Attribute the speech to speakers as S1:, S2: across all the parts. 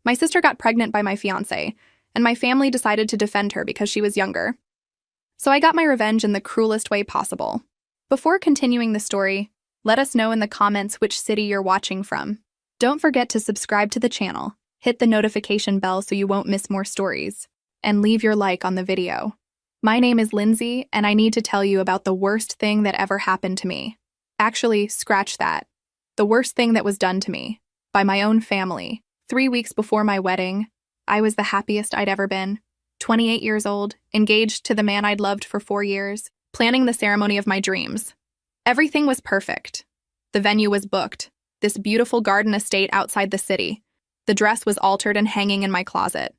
S1: My sister got pregnant by my fiancé, and my family decided to defend her because she was younger. So I got my revenge in the cruelest way possible. Before continuing the story, let us know in the comments which city you're watching from. Don't forget to subscribe to the channel, hit the notification bell so you won't miss more stories, and leave your like on the video. My name is Lindsay, and I need to tell you about the worst thing that ever happened to me. Actually, scratch that. The worst thing that was done to me, by my own family. 3 weeks before my wedding, I was the happiest I'd ever been. 28 years old, engaged to the man I'd loved for 4 years, planning the ceremony of my dreams. Everything was perfect. The venue was booked, this beautiful garden estate outside the city. The dress was altered and hanging in my closet.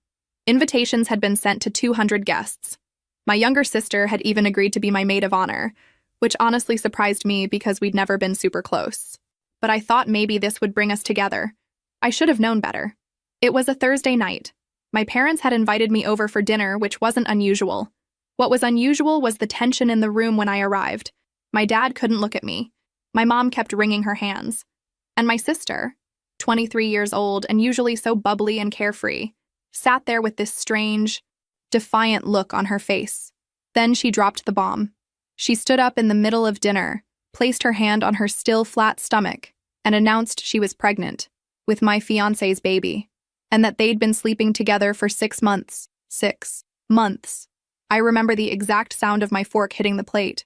S1: Invitations had been sent to 200 guests. My younger sister had even agreed to be my maid of honor, which honestly surprised me because we'd never been super close. But I thought maybe this would bring us together. I should have known better. It was a Thursday night. My parents had invited me over for dinner, which wasn't unusual. What was unusual was the tension in the room when I arrived. My dad couldn't look at me. My mom kept wringing her hands. And my sister, 23 years old and usually so bubbly and carefree, sat there with this strange, defiant look on her face. Then she dropped the bomb. She stood up in the middle of dinner, placed her hand on her still flat stomach, and announced she was pregnant with my fiancé's baby, and that they'd been sleeping together for 6 months. 6 months. I remember the exact sound of my fork hitting the plate.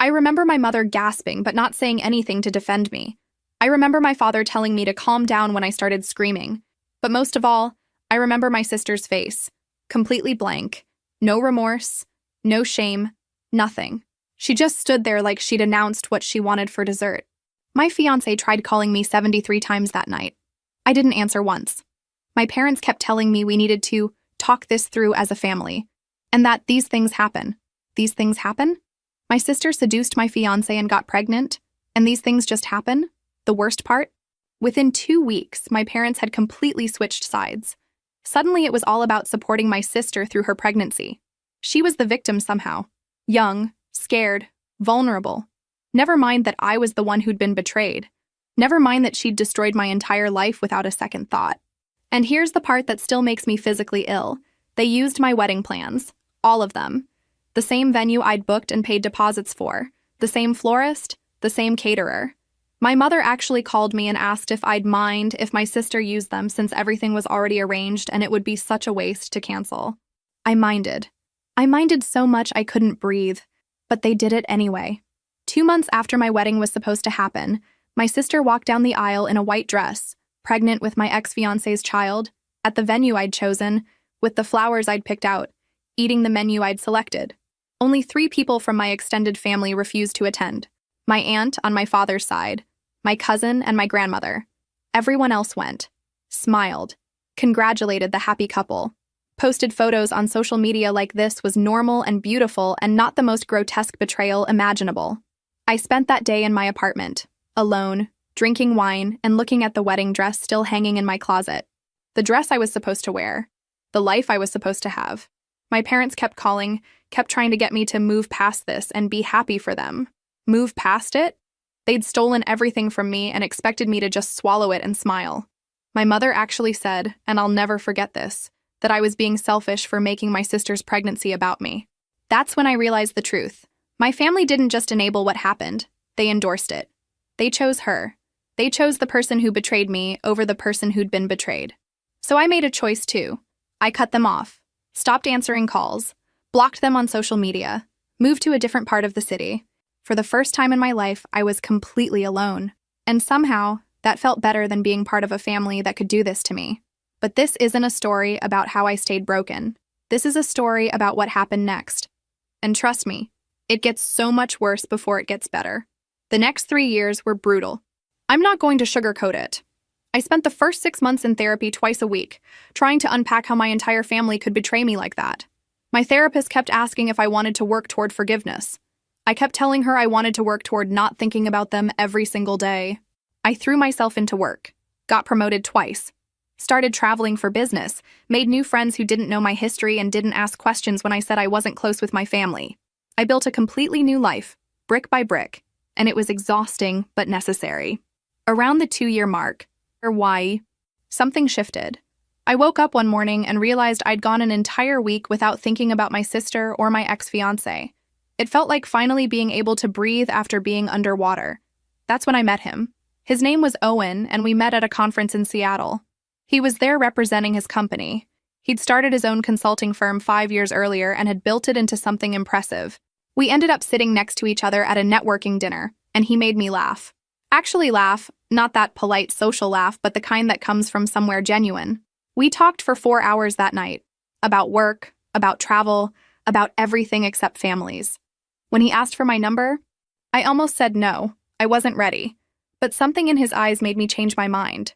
S1: I remember my mother gasping but not saying anything to defend me. I remember my father telling me to calm down when I started screaming. But most of all, I remember my sister's face, completely blank, no remorse, no shame, nothing. She just stood there like she'd announced what she wanted for dessert. My fiancé tried calling me 73 times that night. I didn't answer once. My parents kept telling me we needed to talk this through as a family, and that these things happen. These things happen? My sister seduced my fiancé and got pregnant, and these things just happen? The worst part? Within 2 weeks, my parents had completely switched sides. Suddenly it was all about supporting my sister through her pregnancy. She was the victim somehow. Young, scared, vulnerable. Never mind that I was the one who'd been betrayed. Never mind that she'd destroyed my entire life without a second thought. And here's the part that still makes me physically ill. They used my wedding plans. All of them. The same venue I'd booked and paid deposits for. The same florist. The same caterer. My mother actually called me and asked if I'd mind if my sister used them since everything was already arranged and it would be such a waste to cancel. I minded. I minded so much I couldn't breathe. But they did it anyway. 2 months after my wedding was supposed to happen, my sister walked down the aisle in a white dress, pregnant with my ex-fiancé's child, at the venue I'd chosen, with the flowers I'd picked out, eating the menu I'd selected. Only 3 people from my extended family refused to attend. My aunt on my father's side, my cousin, and my grandmother. Everyone else went, smiled, congratulated the happy couple, posted photos on social media like this was normal and beautiful and not the most grotesque betrayal imaginable. I spent that day in my apartment, alone, drinking wine and looking at the wedding dress still hanging in my closet. The dress I was supposed to wear. The life I was supposed to have. My parents kept calling, kept trying to get me to move past this and be happy for them. Move past it? They'd stolen everything from me and expected me to just swallow it and smile. My mother actually said, and I'll never forget this, that I was being selfish for making my sister's pregnancy about me. That's when I realized the truth. My family didn't just enable what happened, they endorsed it. They chose her. They chose the person who betrayed me over the person who'd been betrayed. So I made a choice too. I cut them off, stopped answering calls, blocked them on social media, moved to a different part of the city. For the first time in my life, I was completely alone. And somehow, that felt better than being part of a family that could do this to me. But this isn't a story about how I stayed broken. This is a story about what happened next. And trust me, it gets so much worse before it gets better. The next 3 years were brutal. I'm not going to sugarcoat it. I spent the first 6 months in therapy twice a week, trying to unpack how my entire family could betray me like that. My therapist kept asking if I wanted to work toward forgiveness. I kept telling her I wanted to work toward not thinking about them every single day. I threw myself into work, got promoted twice, started traveling for business, made new friends who didn't know my history and didn't ask questions when I said I wasn't close with my family. I built a completely new life, brick by brick, and it was exhausting but necessary. Around the 2-year mark, or why, something shifted. I woke up one morning and realized I'd gone an entire week without thinking about my sister or my ex-fiancé. It felt like finally being able to breathe after being underwater. That's when I met him. His name was Owen, and we met at a conference in Seattle. He was there representing his company. He'd started his own consulting firm 5 years earlier and had built it into something impressive. We ended up sitting next to each other at a networking dinner, and he made me laugh. Actually laugh, not that polite social laugh, but the kind that comes from somewhere genuine. We talked for 4 hours that night. About work, about travel, about everything except families. When he asked for my number, I almost said no. I wasn't ready. But something in his eyes made me change my mind.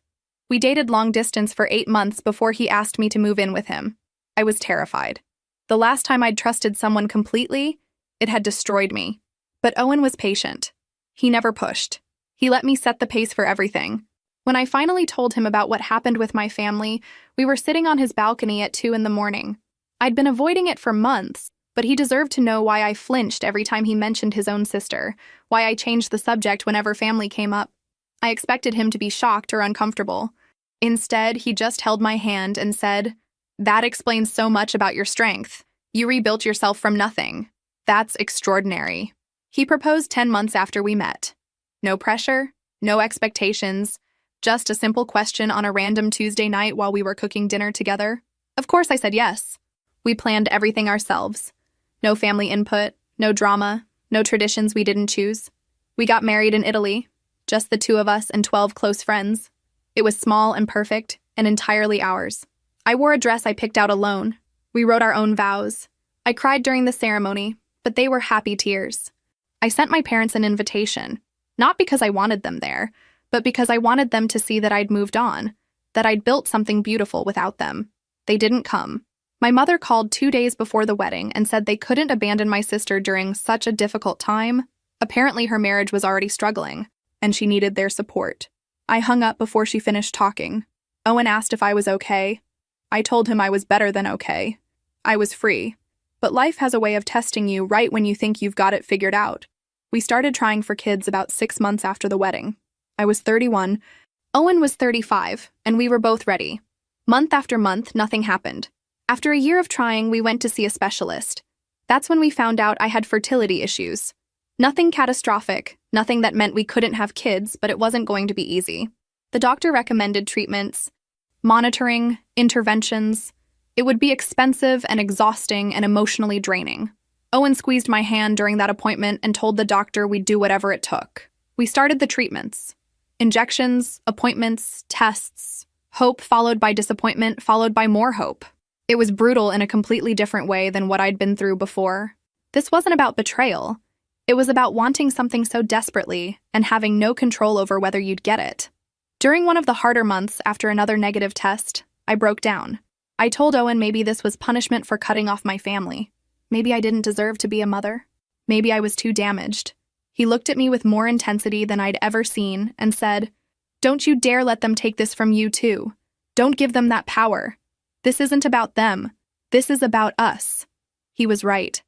S1: We dated long distance for 8 months before he asked me to move in with him. I was terrified. The last time I'd trusted someone completely, it had destroyed me. But Owen was patient. He never pushed. He let me set the pace for everything. When I finally told him about what happened with my family, we were sitting on his balcony at 2 a.m. I'd been avoiding it for months, but he deserved to know why I flinched every time he mentioned his own sister, why I changed the subject whenever family came up. I expected him to be shocked or uncomfortable. Instead, he just held my hand and said, "That explains so much about your strength. You rebuilt yourself from nothing. That's extraordinary." He proposed 10 months after we met. No pressure, no expectations, just a simple question on a random Tuesday night while we were cooking dinner together. Of course I said yes. We planned everything ourselves. No family input, no drama, no traditions we didn't choose. We got married in Italy, just the two of us and 12 close friends. It was small and perfect, and entirely ours. I wore a dress I picked out alone. We wrote our own vows. I cried during the ceremony, but they were happy tears. I sent my parents an invitation, not because I wanted them there, but because I wanted them to see that I'd moved on, that I'd built something beautiful without them. They didn't come. My mother called 2 days before the wedding and said they couldn't abandon my sister during such a difficult time. Apparently her marriage was already struggling, and she needed their support. I hung up before she finished talking. Owen asked if I was okay. I told him I was better than okay. I was free. But life has a way of testing you right when you think you've got it figured out. We started trying for kids about 6 months after the wedding. I was 31. Owen was 35, and we were both ready. Month after month, nothing happened. After a year of trying, we went to see a specialist. That's when we found out I had fertility issues. Nothing catastrophic, nothing that meant we couldn't have kids, but it wasn't going to be easy. The doctor recommended treatments, monitoring, interventions. It would be expensive and exhausting and emotionally draining. Owen squeezed my hand during that appointment and told the doctor we'd do whatever it took. We started the treatments. Injections, appointments, tests, hope followed by disappointment, followed by more hope. It was brutal in a completely different way than what I'd been through before. This wasn't about betrayal. It was about wanting something so desperately and having no control over whether you'd get it. During one of the harder months after another negative test, I broke down. I told Owen maybe this was punishment for cutting off my family. Maybe I didn't deserve to be a mother. Maybe I was too damaged. He looked at me with more intensity than I'd ever seen and said, "Don't you dare let them take this from you too. Don't give them that power. This isn't about them. This is about us." He was right.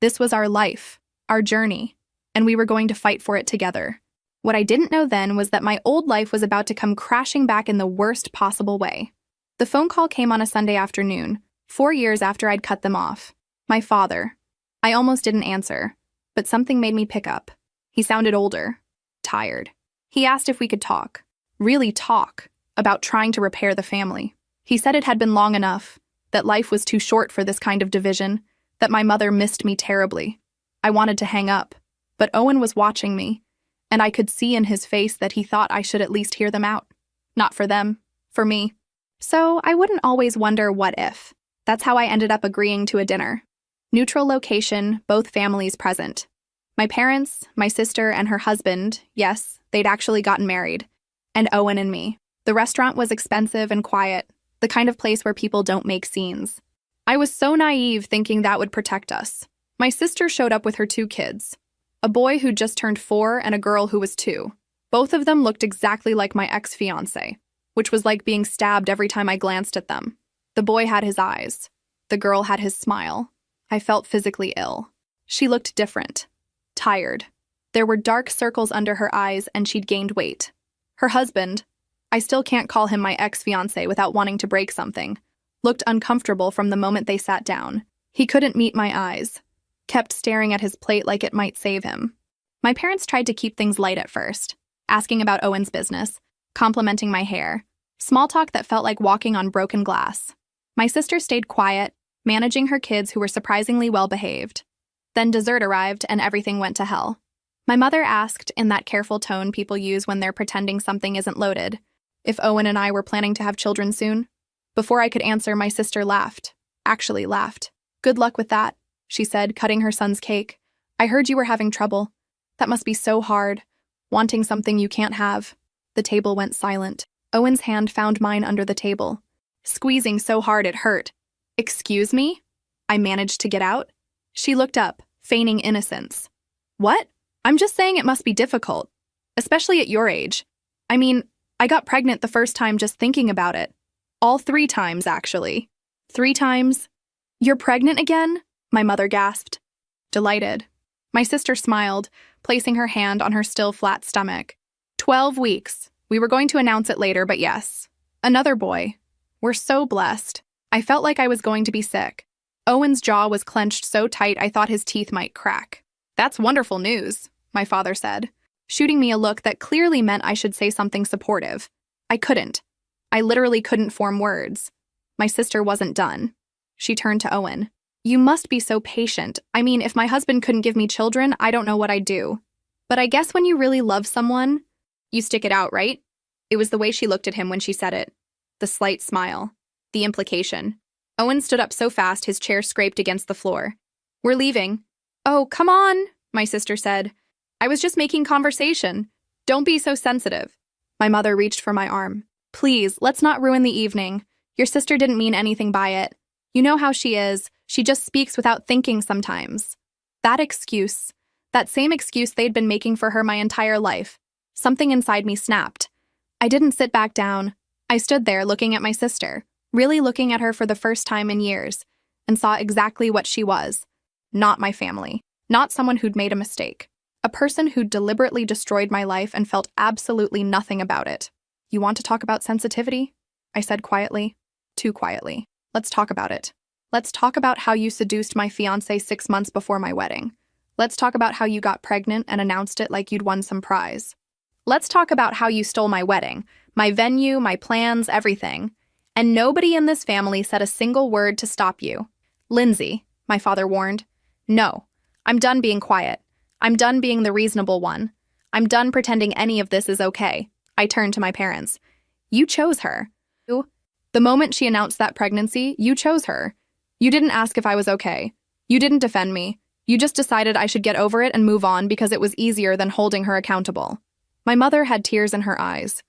S1: This was our life, our journey, and we were going to fight for it together. What I didn't know then was that my old life was about to come crashing back in the worst possible way. The phone call came on a Sunday afternoon, 4 years after I'd cut them off. My father. I almost didn't answer, but something made me pick up. He sounded older, tired. He asked if we could talk, really talk, about trying to repair the family. He said it had been long enough, that life was too short for this kind of division, that my mother missed me terribly. I wanted to hang up, but Owen was watching me, and I could see in his face that he thought I should at least hear them out. Not for them, for me. So I wouldn't always wonder what if. That's how I ended up agreeing to a dinner. Neutral location, both families present. My parents, my sister, and her husband, yes, they'd actually gotten married, and Owen and me. The restaurant was expensive and quiet, the kind of place where people don't make scenes. I was so naive thinking that would protect us. My sister showed up with her 2 kids, a boy who just turned 4 and a girl who was 2. Both of them looked exactly like my ex-fiancé, which was like being stabbed every time I glanced at them. The boy had his eyes. The girl had his smile. I felt physically ill. She looked different. Tired. There were dark circles under her eyes and she'd gained weight. Her husband, I still can't call him my ex-fiancé without wanting to break something. Looked uncomfortable from the moment they sat down. He couldn't meet my eyes. Kept staring at his plate like it might save him. My parents tried to keep things light at first, asking about Owen's business, complimenting my hair. Small talk that felt like walking on broken glass. My sister stayed quiet, managing her kids who were surprisingly well-behaved. Then dessert arrived and everything went to hell. My mother asked, in that careful tone people use when they're pretending something isn't loaded, if Owen and I were planning to have children soon. Before I could answer, my sister laughed. Actually laughed. "Good luck with that," she said, cutting her son's cake. "I heard you were having trouble. That must be so hard, wanting something you can't have." The table went silent. Owen's hand found mine under the table, squeezing so hard it hurt. "Excuse me?" I managed to get out. She looked up, feigning innocence. "What? I'm just saying it must be difficult, especially at your age. I mean, I got pregnant the first time just thinking about it. All 3 times, actually." "3 times? You're pregnant again?" my mother gasped. Delighted. My sister smiled, placing her hand on her still flat stomach. 12 weeks. We were going to announce it later, but yes. Another boy. We're so blessed. I felt like I was going to be sick. Owen's jaw was clenched so tight I thought his teeth might crack. "That's wonderful news," my father said, shooting me a look that clearly meant I should say something supportive. I couldn't. I literally couldn't form words. My sister wasn't done. She turned to Owen. "You must be so patient. I mean, if my husband couldn't give me children, I don't know what I'd do. But I guess when you really love someone, you stick it out, right?" It was the way she looked at him when she said it. The slight smile. The implication. Owen stood up so fast his chair scraped against the floor. "We're leaving." "Oh, come on," my sister said. "I was just making conversation. Don't be so sensitive." My mother reached for my arm. "Please, let's not ruin the evening. Your sister didn't mean anything by it. You know how she is. She just speaks without thinking sometimes." That excuse. That same excuse they'd been making for her my entire life. Something inside me snapped. I didn't sit back down. I stood there looking at my sister, really looking at her for the first time in years, and saw exactly what she was. Not my family. Not someone who'd made a mistake. A person who'd deliberately destroyed my life and felt absolutely nothing about it. "You want to talk about sensitivity?" I said quietly. Too quietly. "Let's talk about it. Let's talk about how you seduced my fiancé 6 months before my wedding. Let's talk about how you got pregnant and announced it like you'd won some prize. Let's talk about how you stole my wedding, my venue, my plans, everything. And nobody in this family said a single word to stop you." "Lindsay," my father warned. "No. I'm done being quiet. I'm done being the reasonable one. I'm done pretending any of this is okay." I turned to my parents. "You chose her. The moment she announced that pregnancy, you chose her. You didn't ask if I was okay. You didn't defend me. You just decided I should get over it and move on because it was easier than holding her accountable." My mother had tears in her eyes.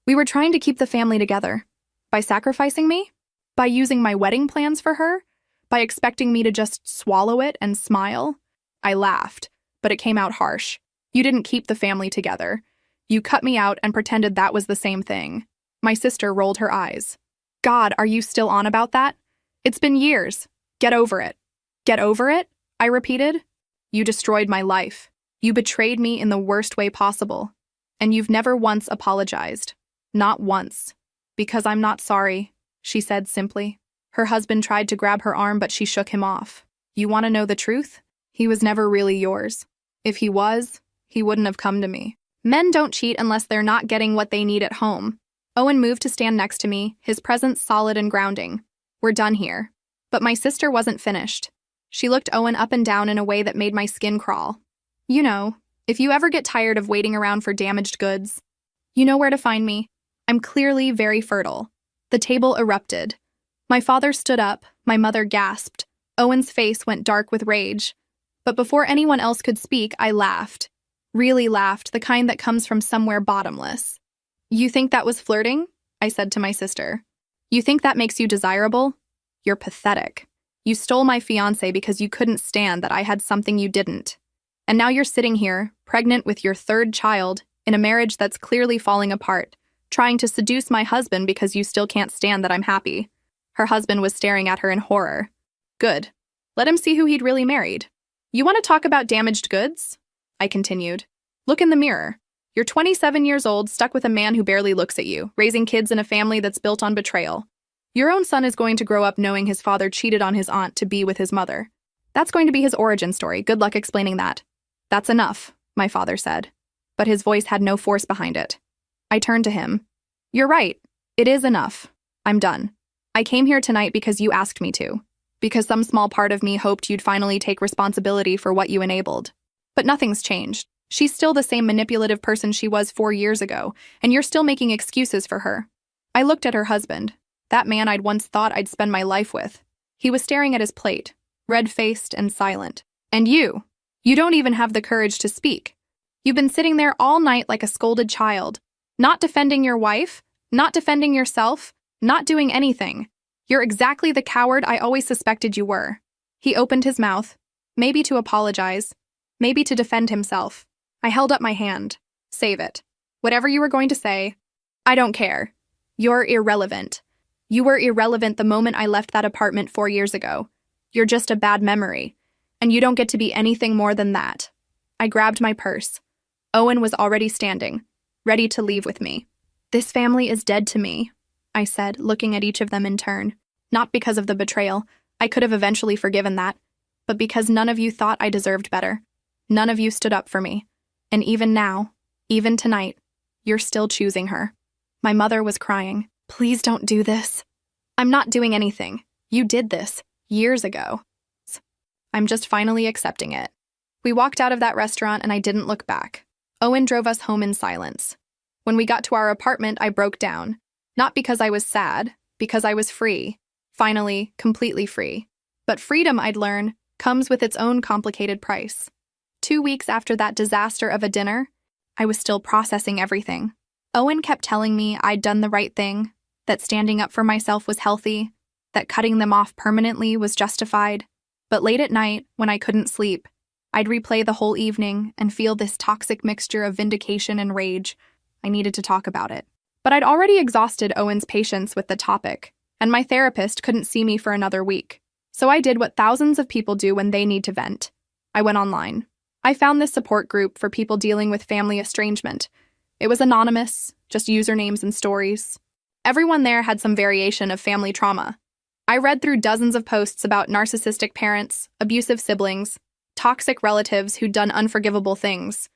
S1: "We were trying to keep the family together. By sacrificing me? By using my wedding plans for her? By expecting me to just swallow it and smile?" I laughed, but it came out harsh. "You didn't keep the family together. You cut me out and pretended that was the same thing." My sister rolled her eyes. "God, are you still on about that? It's been years. Get over it." "Get over it?" I repeated. "You destroyed my life. You betrayed me in the worst way possible. And you've never once apologized. Not once. Because I'm not sorry," she said simply. Her husband tried to grab her arm, but she shook him off. "You want to know the truth? He was never really yours. If he was, he wouldn't have come to me. Men don't cheat unless they're not getting what they need at home." Owen moved to stand next to me, his presence solid and grounding. "We're done here." But my sister wasn't finished. She looked Owen up and down in a way that made my skin crawl. "You know, if you ever get tired of waiting around for damaged goods, you know where to find me. I'm clearly very fertile." The table erupted. My father stood up, my mother gasped. Owen's face went dark with rage. But before anyone else could speak, I laughed. Really laughed, the kind that comes from somewhere bottomless. "You think that was flirting?" I said to my sister. "You think that makes you desirable? You're pathetic. You stole my fiancé because you couldn't stand that I had something you didn't. And now you're sitting here, pregnant with your 3rd child, in a marriage that's clearly falling apart, trying to seduce my husband because you still can't stand that I'm happy." Her husband was staring at her in horror. "Good. Let him see who he'd really married. You want to talk about damaged goods?" I continued. "Look in the mirror. You're 27 years old, stuck with a man who barely looks at you, raising kids in a family that's built on betrayal. Your own son is going to grow up knowing his father cheated on his aunt to be with his mother. That's going to be his origin story. Good luck explaining that. That's enough, my father said. But his voice had no force behind it. I turned to him. You're right. It is enough. I'm done. I came here tonight because you asked me to. Because some small part of me hoped you'd finally take responsibility for what you enabled. But nothing's changed. She's still the same manipulative person she was 4 years ago, and you're still making excuses for her. I looked at her husband, that man I'd once thought I'd spend my life with. He was staring at his plate, red-faced and silent. And you don't even have the courage to speak. You've been sitting there all night like a scolded child, not defending your wife, not defending yourself, not doing anything. You're exactly the coward I always suspected you were. He opened his mouth, maybe to apologize, maybe to defend himself. I held up my hand. Save it. Whatever you were going to say, I don't care. You're irrelevant. You were irrelevant the moment I left that apartment 4 years ago. You're just a bad memory, and you don't get to be anything more than that. I grabbed my purse. Owen was already standing, ready to leave with me. This family is dead to me, I said, looking at each of them in turn. Not because of the betrayal. I could have eventually forgiven that. But because none of you thought I deserved better. None of you stood up for me. And even now, even tonight, you're still choosing her. My mother was crying. Please don't do this. I'm not doing anything. You did this years ago. I'm just finally accepting it. We walked out of that restaurant and I didn't look back. Owen drove us home in silence. When we got to our apartment, I broke down. Not because I was sad, because I was free. Finally, completely free. But freedom, I'd learn, comes with its own complicated price. 2 weeks after that disaster of a dinner, I was still processing everything. Owen kept telling me I'd done the right thing, that standing up for myself was healthy, that cutting them off permanently was justified. But late at night, when I couldn't sleep, I'd replay the whole evening and feel this toxic mixture of vindication and rage. I needed to talk about it. But I'd already exhausted Owen's patience with the topic, and my therapist couldn't see me for another week. So I did what thousands of people do when they need to vent. I went online. I found this support group for people dealing with family estrangement. It was anonymous, just usernames and stories. Everyone there had some variation of family trauma. I read through dozens of posts about narcissistic parents, abusive siblings, toxic relatives who'd done unforgivable things.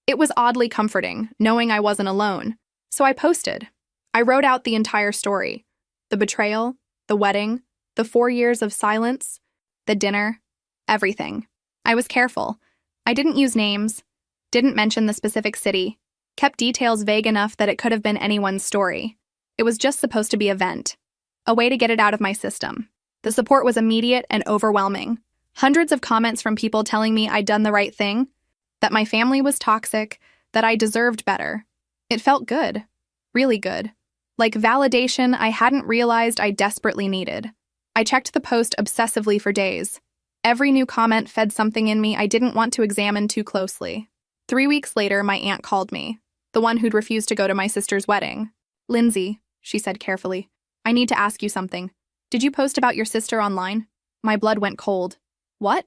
S1: It was oddly comforting, knowing I wasn't alone. So I posted. I wrote out the entire story. The betrayal, the wedding, the 4 years of silence, the dinner, everything. I was careful. I didn't use names, didn't mention the specific city, kept details vague enough that it could have been anyone's story. It was just supposed to be a vent, a way to get it out of my system. The support was immediate and overwhelming. Hundreds of comments from people telling me I'd done the right thing, that my family was toxic, that I deserved better. It felt good, really good. Like validation I hadn't realized I desperately needed. I checked the post obsessively for days. Every new comment fed something in me I didn't want to examine too closely. 3 weeks later, my aunt called me, the one who'd refused to go to my sister's wedding. Lindsay, she said carefully, I need to ask you something. Did you post about your sister online? My blood went cold. What?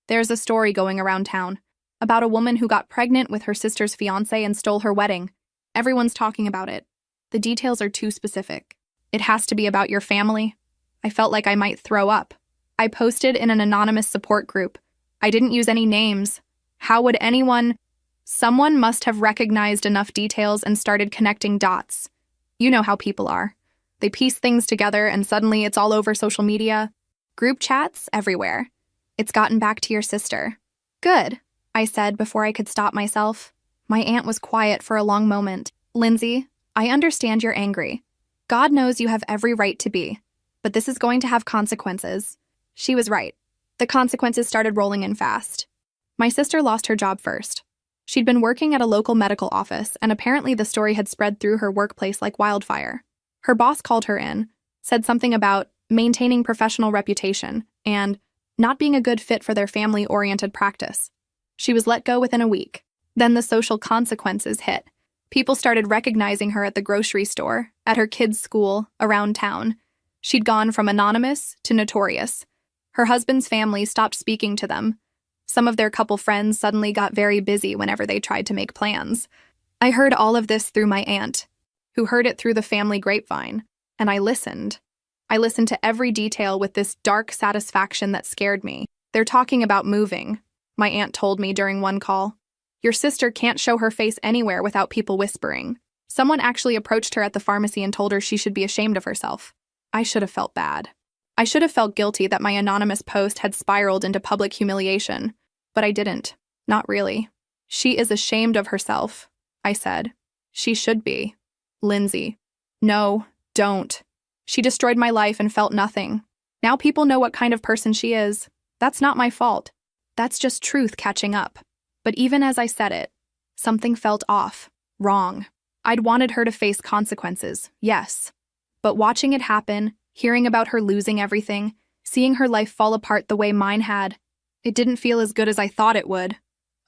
S1: There's a story going around town about a woman who got pregnant with her sister's fiancé and stole her wedding. Everyone's talking about it. The details are too specific. It has to be about your family. I felt like I might throw up. I posted in an anonymous support group. I didn't use any names. How would anyone? Someone must have recognized enough details and started connecting dots. You know how people are. They piece things together and suddenly it's all over social media. Group chats everywhere. It's gotten back to your sister. Good, I said before I could stop myself. My aunt was quiet for a long moment. Lindsay, I understand you're angry. God knows you have every right to be. But this is going to have consequences. She was right. The consequences started rolling in fast. My sister lost her job first. She'd been working at a local medical office, and apparently the story had spread through her workplace like wildfire. Her boss called her in, said something about maintaining professional reputation and not being a good fit for their family-oriented practice. She was let go within a week. Then the social consequences hit. People started recognizing her at the grocery store, at her kids' school, around town. She'd gone from anonymous to notorious. Her husband's family stopped speaking to them. Some of their couple friends suddenly got very busy whenever they tried to make plans. I heard all of this through my aunt, who heard it through the family grapevine, and I listened. I listened to every detail with this dark satisfaction that scared me. They're talking about moving, my aunt told me during one call. Your sister can't show her face anywhere without people whispering. Someone actually approached her at the pharmacy and told her she should be ashamed of herself. I should have felt bad. I should have felt guilty that my anonymous post had spiraled into public humiliation, but I didn't. Not really. She is ashamed of herself, I said. She should be. Lindsay. No, don't. She destroyed my life and felt nothing. Now people know what kind of person she is. That's not my fault. That's just truth catching up. But even as I said it, something felt off, wrong. I'd wanted her to face consequences, yes. But watching it happen, hearing about her losing everything, seeing her life fall apart the way mine had, it didn't feel as good as I thought it would.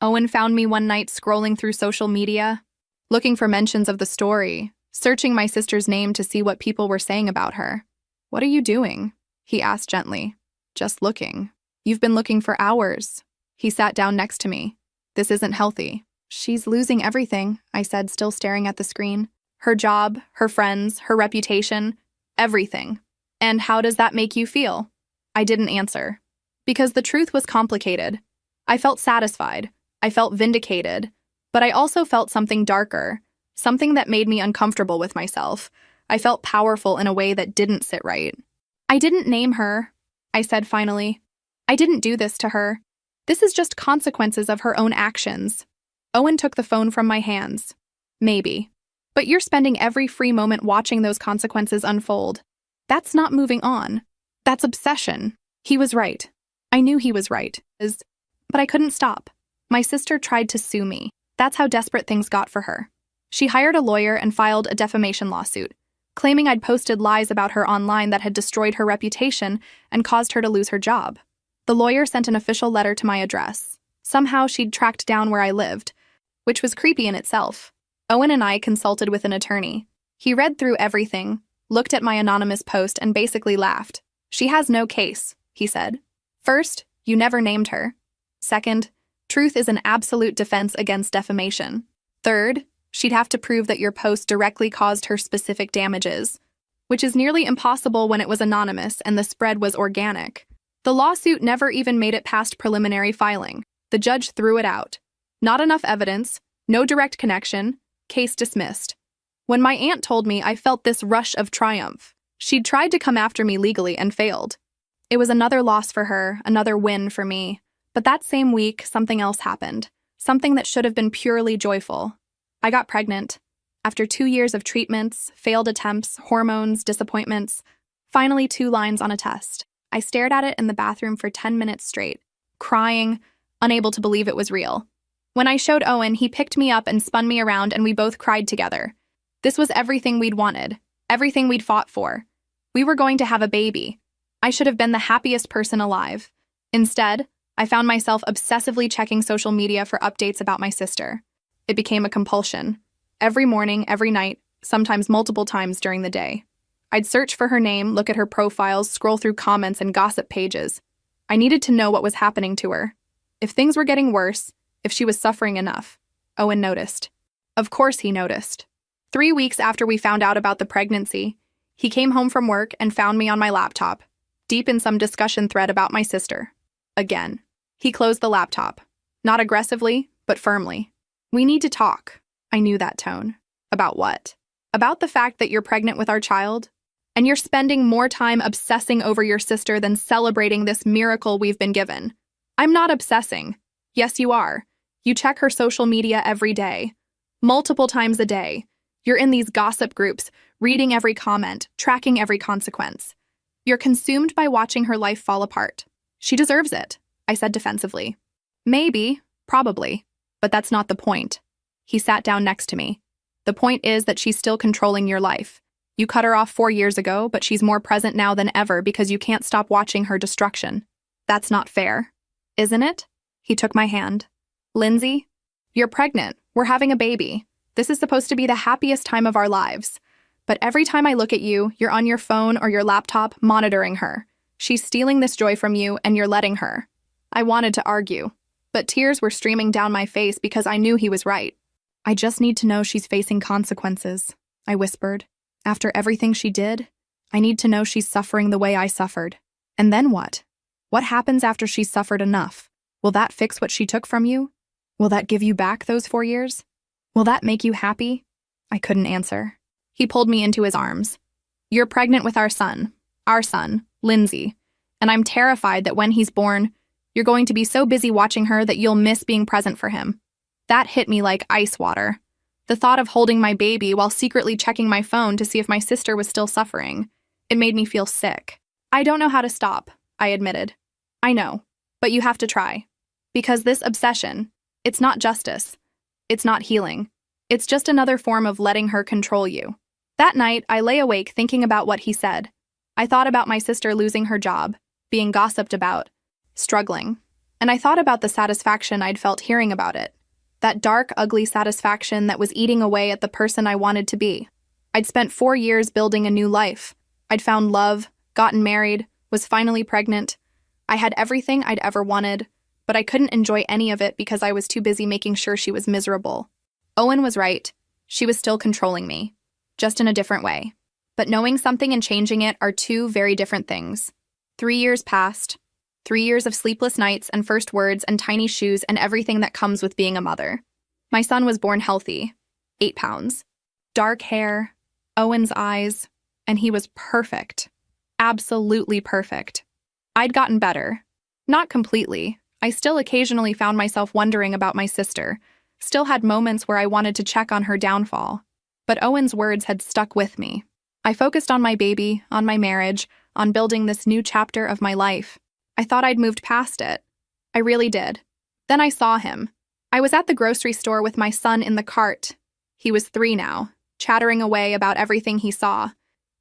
S1: Owen found me one night scrolling through social media, looking for mentions of the story, searching my sister's name to see what people were saying about her. "What are you doing?" he asked gently. "Just looking." "You've been looking for hours." He sat down next to me. "This isn't healthy." "She's losing everything," I said, still staring at the screen. "Her job, her friends, her reputation, everything. And how does that make you feel?" I didn't answer. Because the truth was complicated. I felt satisfied. I felt vindicated. But I also felt something darker, something that made me uncomfortable with myself. I felt powerful in a way that didn't sit right. "I didn't name her," I said finally. "I didn't do this to her. This is just consequences of her own actions." Owen took the phone from my hands. "Maybe. But you're spending every free moment watching those consequences unfold. That's not moving on. That's obsession." He was right. I knew he was right. But I couldn't stop. My sister tried to sue me. That's how desperate things got for her. She hired a lawyer and filed a defamation lawsuit, claiming I'd posted lies about her online that had destroyed her reputation and caused her to lose her job. The lawyer sent an official letter to my address. Somehow she'd tracked down where I lived, which was creepy in itself. Owen and I consulted with an attorney. He read through everything, looked at my anonymous post, and basically laughed. "She has no case," he said. "First, you never named her. Second, truth is an absolute defense against defamation. Third, she'd have to prove that your post directly caused her specific damages, which is nearly impossible when it was anonymous and the spread was organic. The lawsuit never even made it past preliminary filing. The judge threw it out. Not enough evidence, no direct connection, case dismissed. When my aunt told me, I felt this rush of triumph. She'd tried to come after me legally and failed. It was another loss for her, another win for me. But that same week, something else happened. Something that should have been purely joyful. I got pregnant. After 2 years of treatments, failed attempts, hormones, disappointments, finally 2 lines on a test. I stared at it in the bathroom for 10 minutes straight, crying, unable to believe it was real. When I showed Owen, he picked me up and spun me around, and we both cried together. This was everything we'd wanted, everything we'd fought for. We were going to have a baby. I should have been the happiest person alive. Instead, I found myself obsessively checking social media for updates about my sister. It became a compulsion. Every morning, every night, sometimes multiple times during the day. I'd search for her name, look at her profiles, scroll through comments and gossip pages. I needed to know what was happening to her. If things were getting worse, if she was suffering enough. Owen noticed. Of course he noticed. 3 weeks after we found out about the pregnancy, he came home from work and found me on my laptop, deep in some discussion thread about my sister. Again. He closed the laptop. Not aggressively, but firmly. "We need to talk." I knew that tone. "About what?" "About the fact that you're pregnant with our child, and you're spending more time obsessing over your sister than celebrating this miracle we've been given." "I'm not obsessing." "Yes, you are. You check her social media every day. Multiple times a day. You're in these gossip groups, reading every comment, tracking every consequence. You're consumed by watching her life fall apart. She deserves it," I said defensively. "Maybe, probably, but that's not the point." He sat down next to me. "The point is that she's still controlling your life. You cut her off 4 years ago, but she's more present now than ever because you can't stop watching her destruction. That's not fair. Isn't it?" He took my hand. "Lindsay, you're pregnant. We're having a baby. This is supposed to be the happiest time of our lives. But every time I look at you, you're on your phone or your laptop monitoring her. She's stealing this joy from you, and you're letting her." I wanted to argue, but tears were streaming down my face because I knew he was right. I just need to know she's facing consequences, I whispered. After everything she did, I need to know she's suffering the way I suffered. And then what? What happens after she's suffered enough? Will that fix what she took from you? Will that give you back those 4 years? Will that make you happy? I couldn't answer. He pulled me into his arms. You're pregnant with our son, Lindsay, and I'm terrified that when he's born, you're going to be so busy watching her that you'll miss being present for him. That hit me like ice water. The thought of holding my baby while secretly checking my phone to see if my sister was still suffering, it made me feel sick. I don't know how to stop, I admitted. I know, but you have to try. Because this obsession, it's not justice. It's not healing. It's just another form of letting her control you. That night, I lay awake thinking about what he said. I thought about my sister losing her job, being gossiped about, struggling. And I thought about the satisfaction I'd felt hearing about it. That dark, ugly satisfaction that was eating away at the person I wanted to be. I'd spent 4 years building a new life. I'd found love, gotten married, was finally pregnant. I had everything I'd ever wanted, but I couldn't enjoy any of it because I was too busy making sure she was miserable. Owen was right. She was still controlling me, just in a different way. But knowing something and changing it are two very different things. 3 years passed. 3 years of sleepless nights and first words and tiny shoes and everything that comes with being a mother. My son was born healthy, 8 pounds. Dark hair, Owen's eyes, and he was perfect. Absolutely perfect. I'd gotten better. Not completely. I still occasionally found myself wondering about my sister, still had moments where I wanted to check on her downfall. But Owen's words had stuck with me. I focused on my baby, on my marriage, on building this new chapter of my life. I thought I'd moved past it. I really did. Then I saw him. I was at the grocery store with my son in the cart. He was 3 now, chattering away about everything he saw,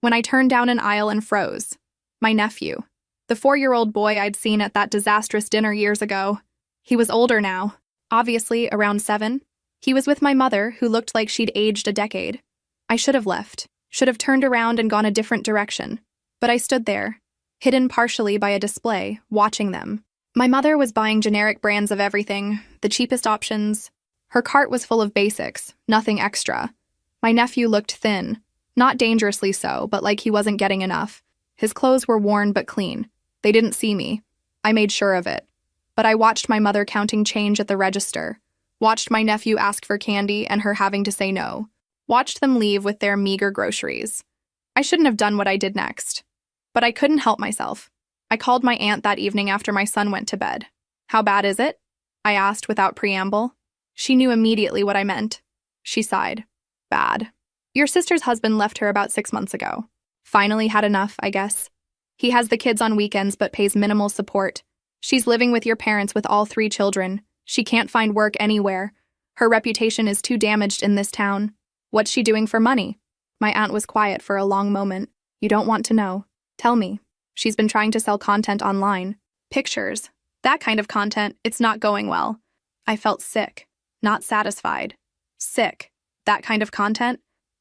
S1: when I turned down an aisle and froze. My nephew, the 4-year-old boy I'd seen at that disastrous dinner years ago. He was older now, obviously around 7. He was with my mother, who looked like she'd aged a decade. I should have left, should have turned around and gone a different direction. But I stood there, hidden partially by a display, watching them. My mother was buying generic brands of everything, the cheapest options. Her cart was full of basics, nothing extra. My nephew looked thin, not dangerously so, but like he wasn't getting enough. His clothes were worn but clean. They didn't see me. I made sure of it. But I watched my mother counting change at the register, watched my nephew ask for candy and her having to say no, watched them leave with their meager groceries. I shouldn't have done what I did next. But I couldn't help myself. I called my aunt that evening after my son went to bed. How bad is it? I asked without preamble. She knew immediately what I meant. She sighed. Bad. Your sister's husband left her about 6 months ago. Finally had enough, I guess. He has the kids on weekends but pays minimal support. She's living with your parents with all 3 children. She can't find work anywhere. Her reputation is too damaged in this town. What's she doing for money? My aunt was quiet for a long moment. You don't want to know. Tell me. She's been trying to sell content online. Pictures. That kind of content, it's not going well. I felt sick. Not satisfied. Sick. That kind of content?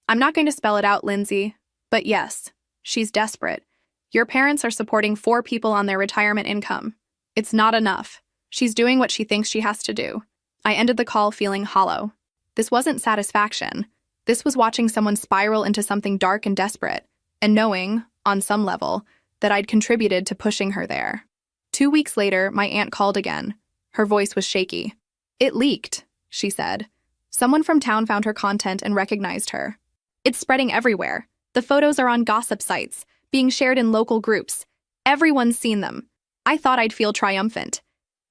S1: I'm not going to spell it out, Lindsay. But yes, she's desperate. Your parents are supporting 4 people on their retirement income. It's not enough. She's doing what she thinks she has to do. I ended the call feeling hollow. This wasn't satisfaction. This was watching someone spiral into something dark and desperate, and knowing, on some level, that I'd contributed to pushing her there. 2 weeks later, my aunt called again. Her voice was shaky. It leaked, she said. Someone from town found her content and recognized her. It's spreading everywhere. The photos are on gossip sites, being shared in local groups. Everyone's seen them. I thought I'd feel triumphant.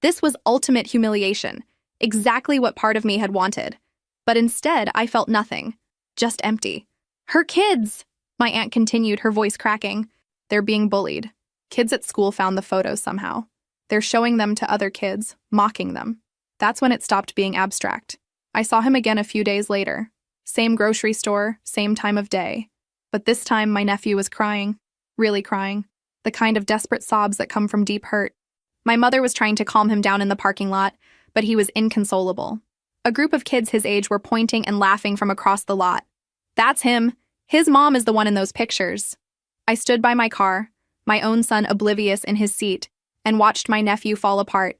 S1: This was ultimate humiliation, exactly what part of me had wanted. But instead, I felt nothing, just empty. Her kids! My aunt continued, her voice cracking. They're being bullied. Kids at school found the photos somehow. They're showing them to other kids, mocking them. That's when it stopped being abstract. I saw him again a few days later. Same grocery store, same time of day. But this time, my nephew was crying. Really crying. The kind of desperate sobs that come from deep hurt. My mother was trying to calm him down in the parking lot, but he was inconsolable. A group of kids his age were pointing and laughing from across the lot. That's him. His mom is the one in those pictures. I stood by my car, my own son oblivious in his seat, and watched my nephew fall apart.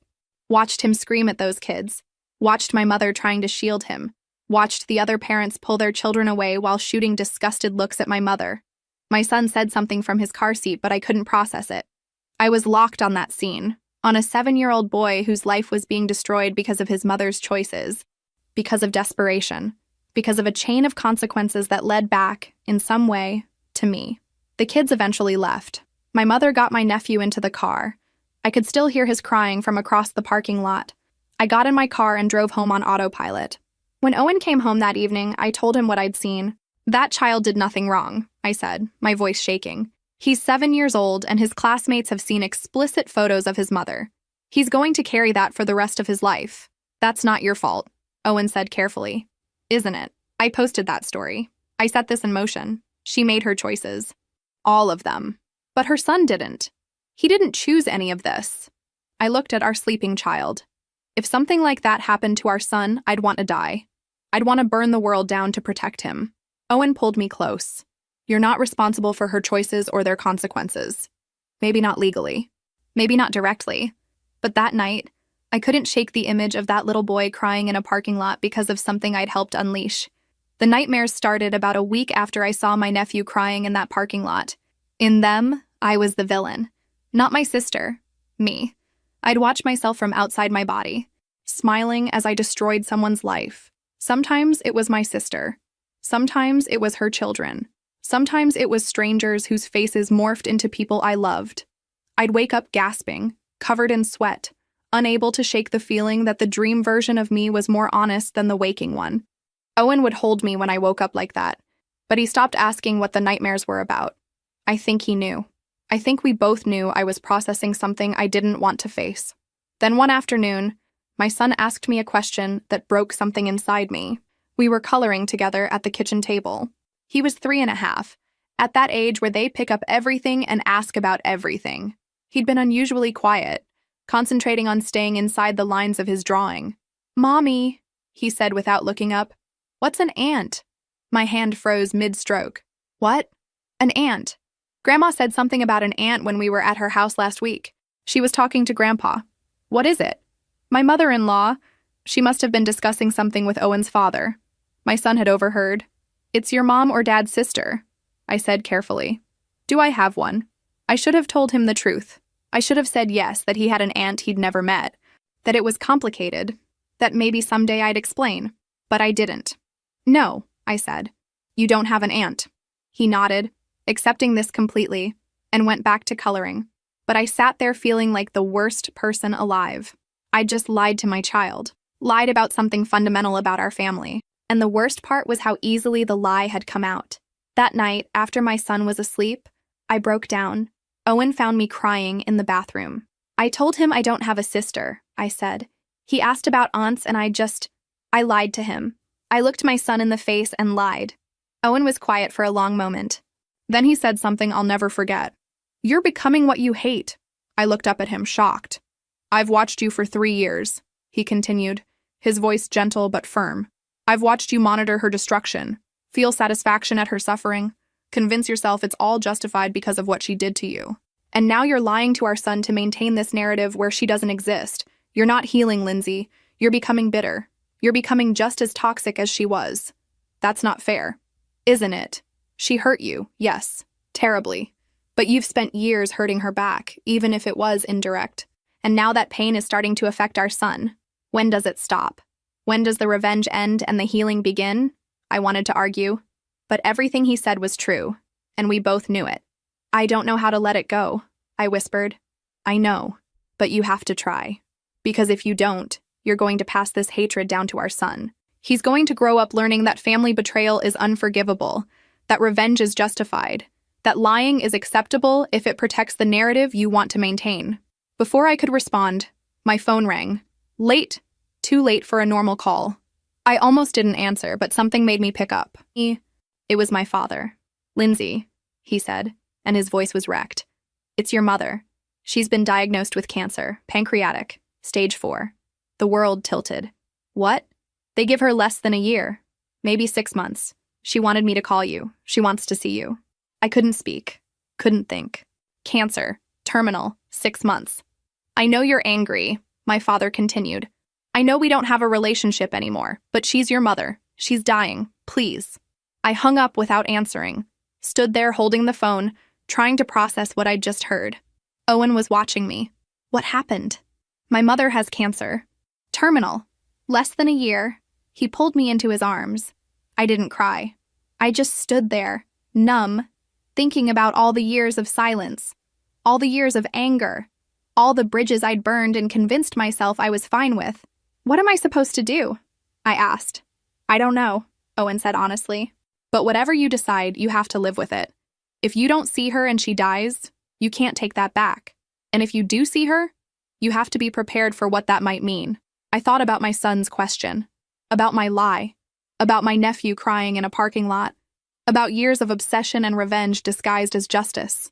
S1: Watched him scream at those kids. Watched my mother trying to shield him. watched the other parents pull their children away while shooting disgusted looks at my mother. My son said something from his car seat, but I couldn't process it. I was locked on that scene, on a 7-year-old boy whose life was being destroyed because of his mother's choices, because of desperation, because of a chain of consequences that led back, in some way, to me. The kids eventually left. My mother got my nephew into the car. I could still hear his crying from across the parking lot. I got in my car and drove home on autopilot. When Owen came home that evening, I told him what I'd seen. "That child did nothing wrong," I said, my voice shaking. "He's 7 years old, and his classmates have seen explicit photos of his mother. He's going to carry that for the rest of his life. That's not your fault," Owen said carefully. "Isn't it? I posted that story. I set this in motion. She made her choices. All of them. But her son didn't. He didn't choose any of this." I looked at our sleeping child. If something like that happened to our son, I'd want to die. I'd want to burn the world down to protect him. Owen pulled me close. "You're not responsible for her choices or their consequences. Maybe not legally. Maybe not directly. But that night, I couldn't shake the image of that little boy crying in a parking lot because of something I'd helped unleash. The nightmares started about a week after I saw my nephew crying in that parking lot. In them, I was the villain. Not my sister. Me. I'd watch myself from outside my body, smiling as I destroyed someone's life. Sometimes it was my sister. Sometimes it was her children. Sometimes it was strangers whose faces morphed into people I loved. I'd wake up gasping, covered in sweat, unable to shake the feeling that the dream version of me was more honest than the waking one. Owen would hold me when I woke up like that, but he stopped asking what the nightmares were about. I think he knew. I think we both knew I was processing something I didn't want to face. Then one afternoon, my son asked me a question that broke something inside me. We were coloring together at the kitchen table. He was 3.5, at that age where they pick up everything and ask about everything. He'd been unusually quiet, concentrating on staying inside the lines of his drawing. "Mommy," he said without looking up. "What's an ant?" My hand froze mid-stroke. "What?" "An ant. Grandma said something about an ant when we were at her house last week. She was talking to Grandpa." "What is it?" "My mother-in-law. She must have been discussing something with Owen's father." My son had overheard. "It's your mom or dad's sister," I said carefully. "Do I have one?" I should have told him the truth. I should have said yes, that he had an aunt he'd never met, that it was complicated, that maybe someday I'd explain. But I didn't. "No," I said. "You don't have an aunt." He nodded, accepting this completely, and went back to coloring. But I sat there feeling like the worst person alive. I'd just lied to my child, lied about something fundamental about our family. And the worst part was how easily the lie had come out. That night, after my son was asleep, I broke down. Owen found me crying in the bathroom. "I told him I don't have a sister," I said. "He asked about aunts and I lied to him. I looked my son in the face and lied." Owen was quiet for a long moment. Then he said something I'll never forget. "You're becoming what you hate." I looked up at him, shocked. "I've watched you for 3 years," he continued, his voice gentle but firm. "I've watched you monitor her destruction, feel satisfaction at her suffering, convince yourself it's all justified because of what she did to you. And now you're lying to our son to maintain this narrative where she doesn't exist. You're not healing, Lindsay. You're becoming bitter. You're becoming just as toxic as she was. That's not fair. Isn't it? She hurt you, yes, terribly. But you've spent years hurting her back, even if it was indirect. And now that pain is starting to affect our son. When does it stop? When does the revenge end and the healing begin?" I wanted to argue. But everything he said was true, and we both knew it. "I don't know how to let it go," I whispered. "I know, but you have to try. Because if you don't, you're going to pass this hatred down to our son. He's going to grow up learning that family betrayal is unforgivable, that revenge is justified, that lying is acceptable if it protects the narrative you want to maintain." Before I could respond, my phone rang. Late, too late for a normal call. I almost didn't answer, but something made me pick up. It was my father. "Lindsay," he said, and his voice was wrecked. "It's your mother. She's been diagnosed with cancer, pancreatic, stage 4. The world tilted. "What?" "They give her less than a year, maybe 6 months. She wanted me to call you. She wants to see you." I couldn't speak, couldn't think. "Cancer, terminal, 6 months. I know you're angry," my father continued. "I know we don't have a relationship anymore, but she's your mother. She's dying, please. I hung up without answering, stood there holding the phone, trying to process what I'd just heard. Owen was watching me. What happened? My mother has cancer. Terminal. Less than a year. He pulled me into his arms. I didn't cry. I just stood there, numb, thinking about all the years of silence, all the years of anger, all the bridges I'd burned and convinced myself I was fine with. What am I supposed to do? I asked. I don't know, Owen said honestly. But whatever you decide, you have to live with it. If you don't see her and she dies, you can't take that back. And if you do see her, you have to be prepared for what that might mean. I thought about my son's question, about my lie, about my nephew crying in a parking lot, about years of obsession and revenge disguised as justice.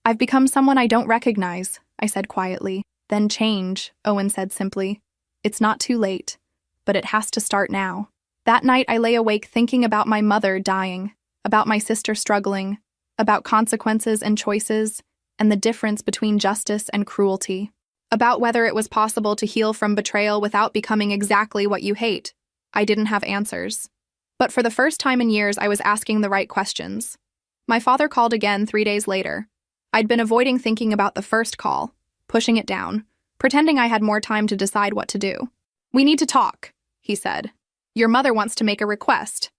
S1: I've become someone I don't recognize, I said quietly. Then change, Owen said simply. It's not too late, but it has to start now. That night I lay awake thinking about my mother dying, about my sister struggling, about consequences and choices, and the difference between justice and cruelty, about whether it was possible to heal from betrayal without becoming exactly what you hate. I didn't have answers. But for the first time in years, I was asking the right questions. My father called again 3 days later. I'd been avoiding thinking about the first call, pushing it down, pretending I had more time to decide what to do. We need to talk, he said. Your mother wants to make a request.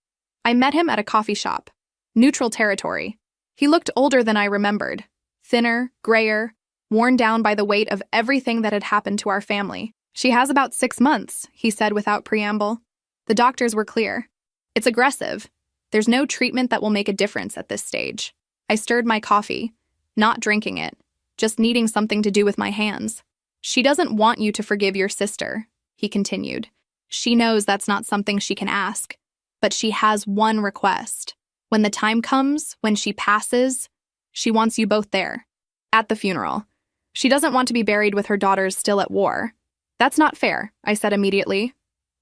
S1: I met him at a coffee shop. Neutral territory. He looked older than I remembered. Thinner, grayer, worn down by the weight of everything that had happened to our family. She has about 6 months, he said without preamble. The doctors were clear. It's aggressive. There's no treatment that will make a difference at this stage. I stirred my coffee, not drinking it, just needing something to do with my hands. She doesn't want you to forgive your sister, he continued. She knows that's not something she can ask, but she has one request. When the time comes, when she passes, she wants you both there, at the funeral. She doesn't want to be buried with her daughters still at war. That's not fair, I said immediately.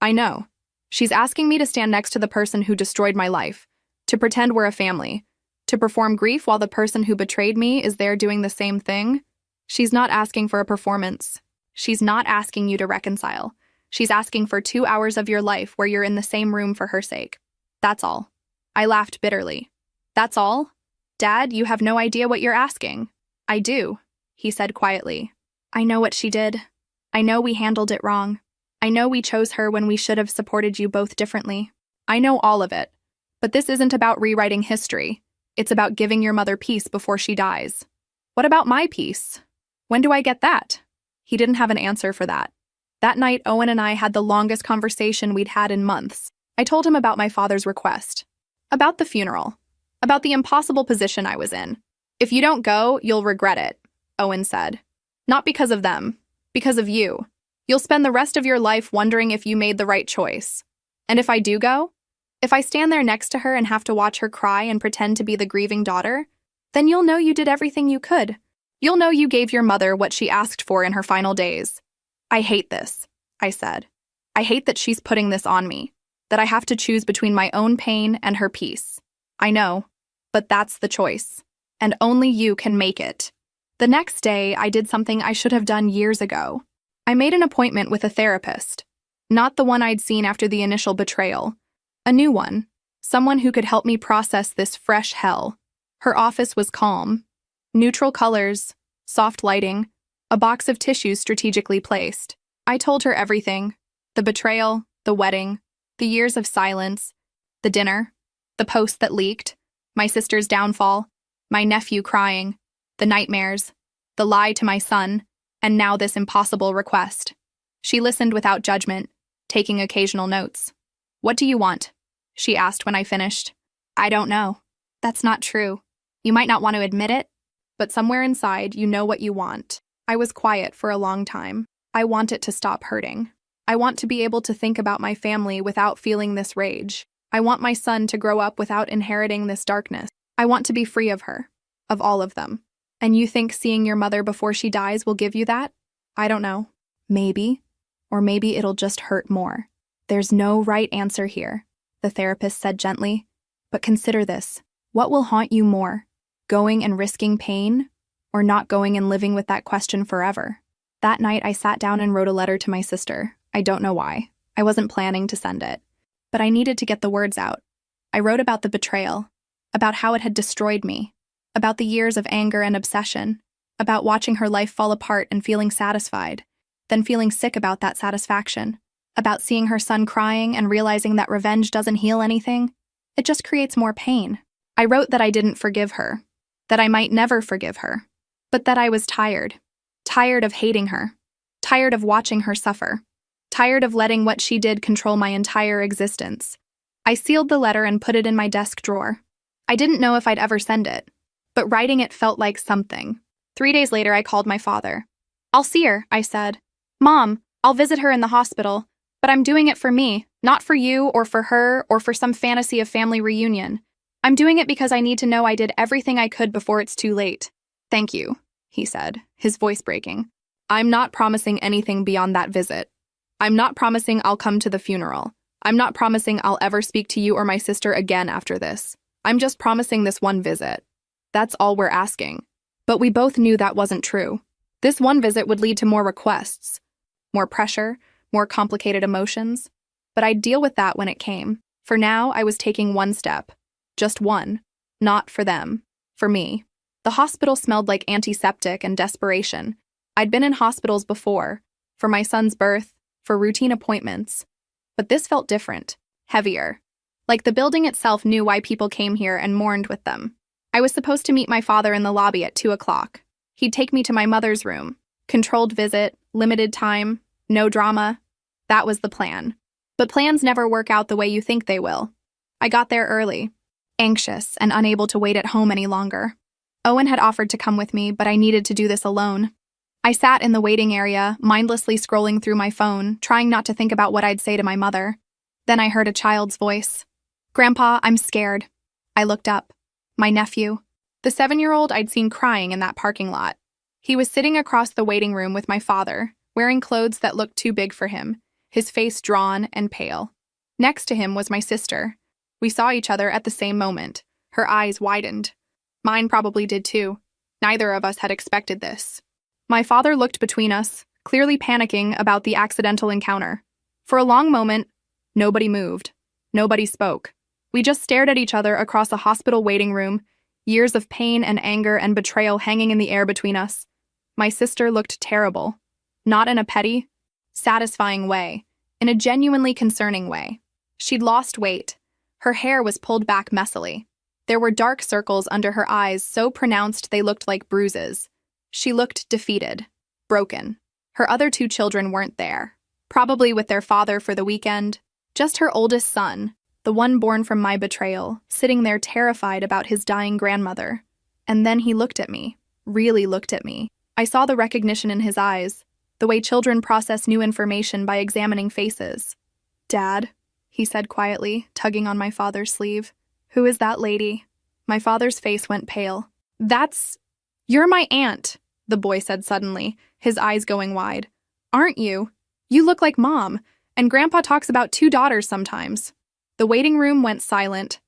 S1: I know. She's asking me to stand next to the person who destroyed my life, to pretend we're a family, to perform grief while the person who betrayed me is there doing the same thing. She's not asking for a performance. She's not asking you to reconcile. She's asking for 2 hours of your life where you're in the same room for her sake. That's all. I laughed bitterly. That's all? Dad, you have no idea what you're asking. I do, he said quietly. I know what she did. I know we handled it wrong. I know we chose her when we should have supported you both differently. I know all of it. But this isn't about rewriting history. It's about giving your mother peace before she dies. What about my peace? When do I get that? He didn't have an answer for that. That night, Owen and I had the longest conversation we'd had in months. I told him about my father's request, about the funeral, about the impossible position I was in. If you don't go, you'll regret it, Owen said. Not because of them, because of you. You'll spend the rest of your life wondering if you made the right choice. And if I do go, if I stand there next to her and have to watch her cry and pretend to be the grieving daughter, then you'll know you did everything you could. You'll know you gave your mother what she asked for in her final days. I hate this, I said. I hate that she's putting this on me, that I have to choose between my own pain and her peace. I know, but that's the choice, and only you can make it. The next day, I did something I should have done years ago. I made an appointment with a therapist, not the one I'd seen after the initial betrayal. A new one, someone who could help me process this fresh hell. Her office was calm. Neutral colors, soft lighting, a box of tissues strategically placed. I told her everything. The betrayal, the wedding, the years of silence, the dinner, the post that leaked, my sister's downfall, my nephew crying, the nightmares, the lie to my son, and now this impossible request. She listened without judgment, taking occasional notes. What do you want? She asked when I finished. I don't know. That's not true. You might not want to admit it, but somewhere inside you know what you want. I was quiet for a long time. I want it to stop hurting. I want to be able to think about my family without feeling this rage. I want my son to grow up without inheriting this darkness. I want to be free of her, of all of them. And you think seeing your mother before she dies will give you that? I don't know. Maybe. Or maybe it'll just hurt more. There's no right answer here, the therapist said gently. But consider this. What will haunt you more? Going and risking pain? Or not going and living with that question forever? That night, I sat down and wrote a letter to my sister. I don't know why. I wasn't planning to send it. but I needed to get the words out. I wrote about the betrayal, about how it had destroyed me, about the years of anger and obsession, about watching her life fall apart and feeling satisfied, then feeling sick about that satisfaction, about seeing her son crying and realizing that revenge doesn't heal anything. It just creates more pain. I wrote that I didn't forgive her, that I might never forgive her, but that I was tired. Tired of hating her. Tired of watching her suffer. Tired of letting what she did control my entire existence. I sealed the letter and put it in my desk drawer. I didn't know if I'd ever send it, but writing it felt like something. 3 days later, I called my father. "I'll see her," I said. "Mom, I'll visit her in the hospital, but I'm doing it for me, not for you or for her or for some fantasy of family reunion. I'm doing it because I need to know I did everything I could before it's too late." "Thank you," he said, his voice breaking. "I'm not promising anything beyond that visit. I'm not promising I'll come to the funeral. I'm not promising I'll ever speak to you or my sister again after this. I'm just promising this one visit. That's all we're asking." But we both knew that wasn't true. This one visit would lead to more requests, more pressure, more complicated emotions. But I'd deal with that when it came. For now, I was taking one step. Just one. Not for them. For me. The hospital smelled like antiseptic and desperation. I'd been in hospitals before, for my son's birth, for routine appointments. But this felt different, heavier. Like the building itself knew why people came here and mourned with them. I was supposed to meet my father in the lobby at 2 o'clock. He'd take me to my mother's room. Controlled visit, limited time, no drama. That was the plan. But plans never work out the way you think they will. I got there early, anxious and unable to wait at home any longer. Owen had offered to come with me, but I needed to do this alone. I sat in the waiting area, mindlessly scrolling through my phone, trying not to think about what I'd say to my mother. Then I heard a child's voice. "Grandpa, I'm scared." I looked up. My nephew. The 7-year-old I'd seen crying in that parking lot. He was sitting across the waiting room with my father, wearing clothes that looked too big for him, his face drawn and pale. Next to him was my sister. We saw each other at the same moment. Her eyes widened. Mine probably did too. Neither of us had expected this. My father looked between us, clearly panicking about the accidental encounter. For a long moment, nobody moved. Nobody spoke. We just stared at each other across a hospital waiting room, years of pain and anger and betrayal hanging in the air between us. My sister looked terrible. Not in a petty, satisfying way, in a genuinely concerning way. She'd lost weight. Her hair was pulled back messily. There were dark circles under her eyes so pronounced they looked like bruises. She looked defeated, broken. Her other 2 children weren't there, probably with their father for the weekend. Just her oldest son, the one born from my betrayal, sitting there terrified about his dying grandmother. And then he looked at me, really looked at me. I saw the recognition in his eyes, the way children process new information by examining faces. "Dad," he said quietly, tugging on my father's sleeve. "Who is that lady?" My father's face went pale. "You're my aunt," the boy said suddenly, his eyes going wide. "Aren't you? You look like Mom, and Grandpa talks about 2 daughters sometimes." The waiting room went silent.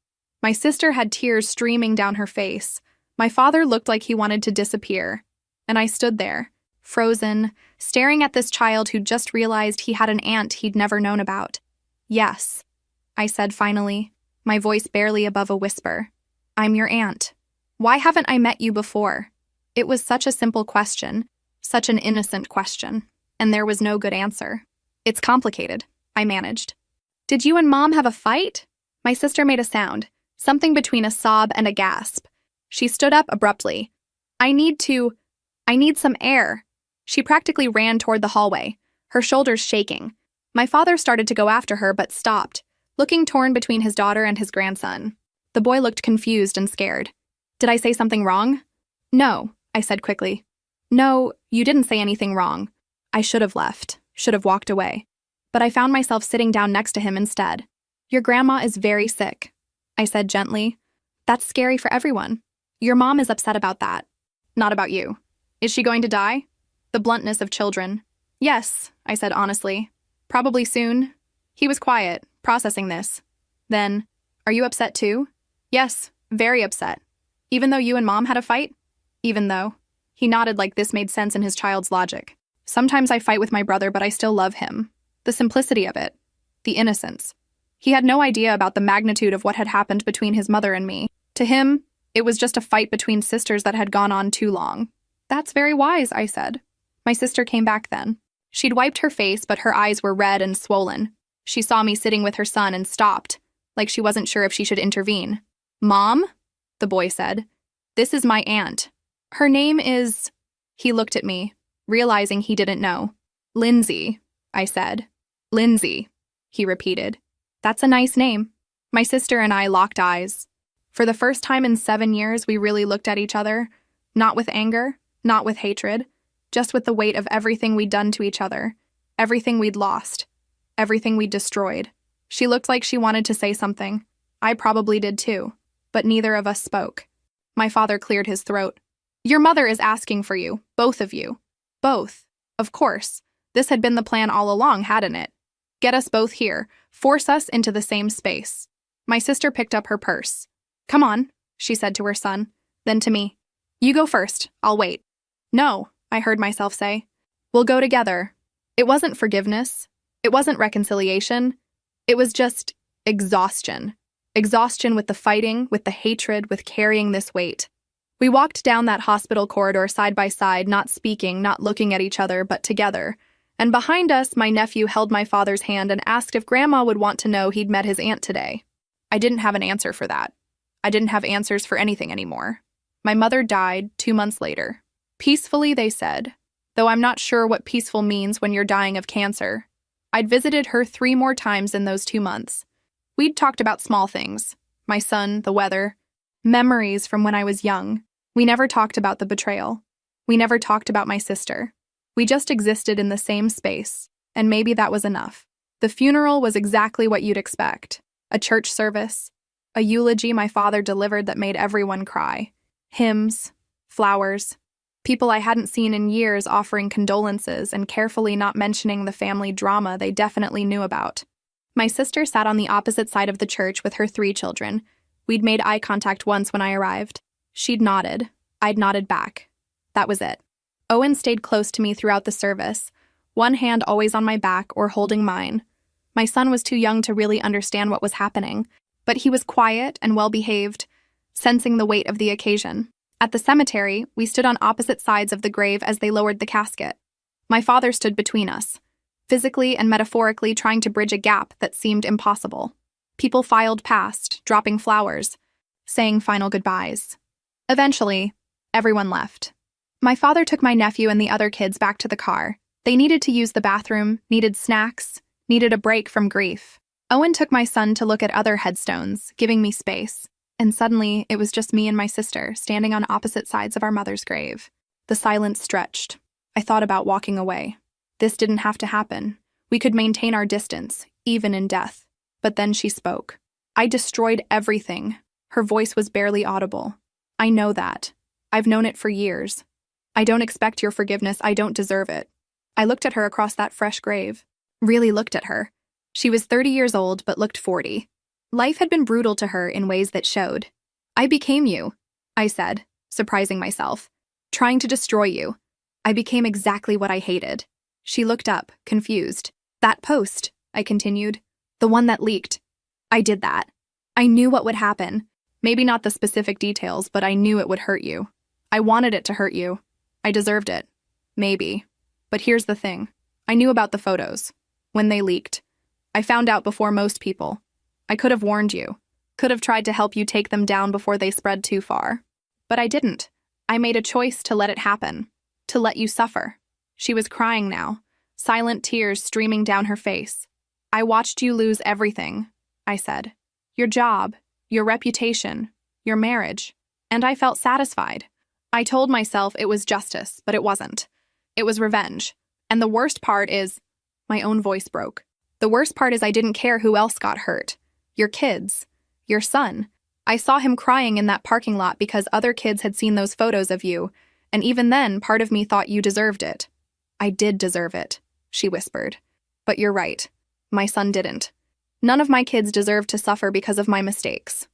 S1: My sister had tears streaming down her face. My father looked like he wanted to disappear. And I stood there, frozen, staring at this child who'd just realized he had an aunt he'd never known about. "Yes," I said finally, my voice barely above a whisper. "I'm your aunt. Why haven't I met you before?" It was such a simple question, such an innocent question, and there was no good answer. "It's complicated," I managed. "Did you and Mom have a fight?" My sister made a sound, something between a sob and a gasp. She stood up abruptly. I need some air." She practically ran toward the hallway, her shoulders shaking. My father started to go after her but stopped, looking torn between his daughter and his grandson. The boy looked confused and scared. "Did I say something wrong?" "No," I said quickly. "No, you didn't say anything wrong. I should have left, should have walked away. But I found myself sitting down next to him instead. Your grandma is very sick," I said gently. "That's scary for everyone. Your mom is upset about that. Not about you. Is she going to die?" The bluntness of children. "Yes," I said honestly. "Probably soon." He was quiet, processing this. Then, "Are you upset too?" "Yes, very upset. Even though you and Mom had a fight?" "Even though." He nodded like this made sense in his child's logic. "Sometimes I fight with my brother, but I still love him. The simplicity of it. The innocence. He had no idea about the magnitude of what had happened between his mother and me. To him, it was just a fight between sisters that had gone on too long. "That's very wise," I said. My sister came back then. She'd wiped her face, but her eyes were red and swollen. She saw me sitting with her son and stopped, like she wasn't sure if she should intervene. "Mom?" the boy said. "This is my aunt. Her name is—" He looked at me, realizing he didn't know. "Lindsay," I said. "Lindsay," he repeated. "That's a nice name." My sister and I locked eyes. For the first time in 7 years, we really looked at each other, not with anger, not with hatred, just with the weight of everything we'd done to each other, everything we'd lost, everything we'd destroyed. She looked like she wanted to say something. I probably did too, but neither of us spoke. My father cleared his throat. "Your mother is asking for you, both of you." Both. Of course. This had been the plan all along, hadn't it? Get us both here, force us into the same space. My sister picked up her purse. "Come on," she said to her son, then to me. "You go first, I'll wait." "No," I heard myself say. "We'll go together." It wasn't forgiveness. It wasn't reconciliation. It was just exhaustion. Exhaustion with the fighting, with the hatred, with carrying this weight. We walked down that hospital corridor side by side, not speaking, not looking at each other, but together. And behind us, my nephew held my father's hand and asked if Grandma would want to know he'd met his aunt today. I didn't have an answer for that. I didn't have answers for anything anymore. My mother died 2 months later. Peacefully, they said, though I'm not sure what peaceful means when you're dying of cancer. I'd visited her 3 more times in those 2 months. We'd talked about small things. My son, the weather, memories from when I was young. We never talked about the betrayal. We never talked about my sister. We just existed in the same space, and maybe that was enough. The funeral was exactly what you'd expect. A church service, a eulogy my father delivered that made everyone cry. Hymns, flowers, people I hadn't seen in years offering condolences and carefully not mentioning the family drama they definitely knew about. My sister sat on the opposite side of the church with her 3 children. We'd made eye contact once when I arrived. She'd nodded. I'd nodded back. That was it. Owen stayed close to me throughout the service, one hand always on my back or holding mine. My son was too young to really understand what was happening, but he was quiet and well-behaved, sensing the weight of the occasion. At the cemetery, we stood on opposite sides of the grave as they lowered the casket. My father stood between us, physically and metaphorically trying to bridge a gap that seemed impossible. People filed past, dropping flowers, saying final goodbyes. Eventually, everyone left. My father took my nephew and the other kids back to the car. They needed to use the bathroom, needed snacks, needed a break from grief. Owen took my son to look at other headstones, giving me space. And suddenly, it was just me and my sister, standing on opposite sides of our mother's grave. The silence stretched. I thought about walking away. This didn't have to happen. We could maintain our distance, even in death. But then she spoke. "I destroyed everything." Her voice was barely audible. "I know that. I've known it for years. I don't expect your forgiveness. I don't deserve it." I looked at her across that fresh grave. Really looked at her. She was 30 years old, but looked 40. Life had been brutal to her in ways that showed. "I became you," I said, surprising myself. "Trying to destroy you. I became exactly what I hated." She looked up, confused. "That post," I continued. "The one that leaked. I did that. I knew what would happen. Maybe not the specific details, but I knew it would hurt you. I wanted it to hurt you. I deserved it. Maybe. But here's the thing. I knew about the photos. When they leaked. I found out before most people. I could have warned you. Could have tried to help you take them down before they spread too far. But I didn't. I made a choice to let it happen. To let you suffer." She was crying now, silent tears streaming down her face. "I watched you lose everything," I said. "Your job, your reputation, your marriage. And I felt satisfied. I told myself it was justice, but it wasn't. It was revenge. And the worst part is—" My own voice broke. "The worst part is I didn't care who else got hurt. Your kids. Your son. I saw him crying in that parking lot because other kids had seen those photos of you, and even then, part of me thought you deserved it." "I did deserve it," she whispered. "But you're right. My son didn't. None of my kids deserved to suffer because of my mistakes."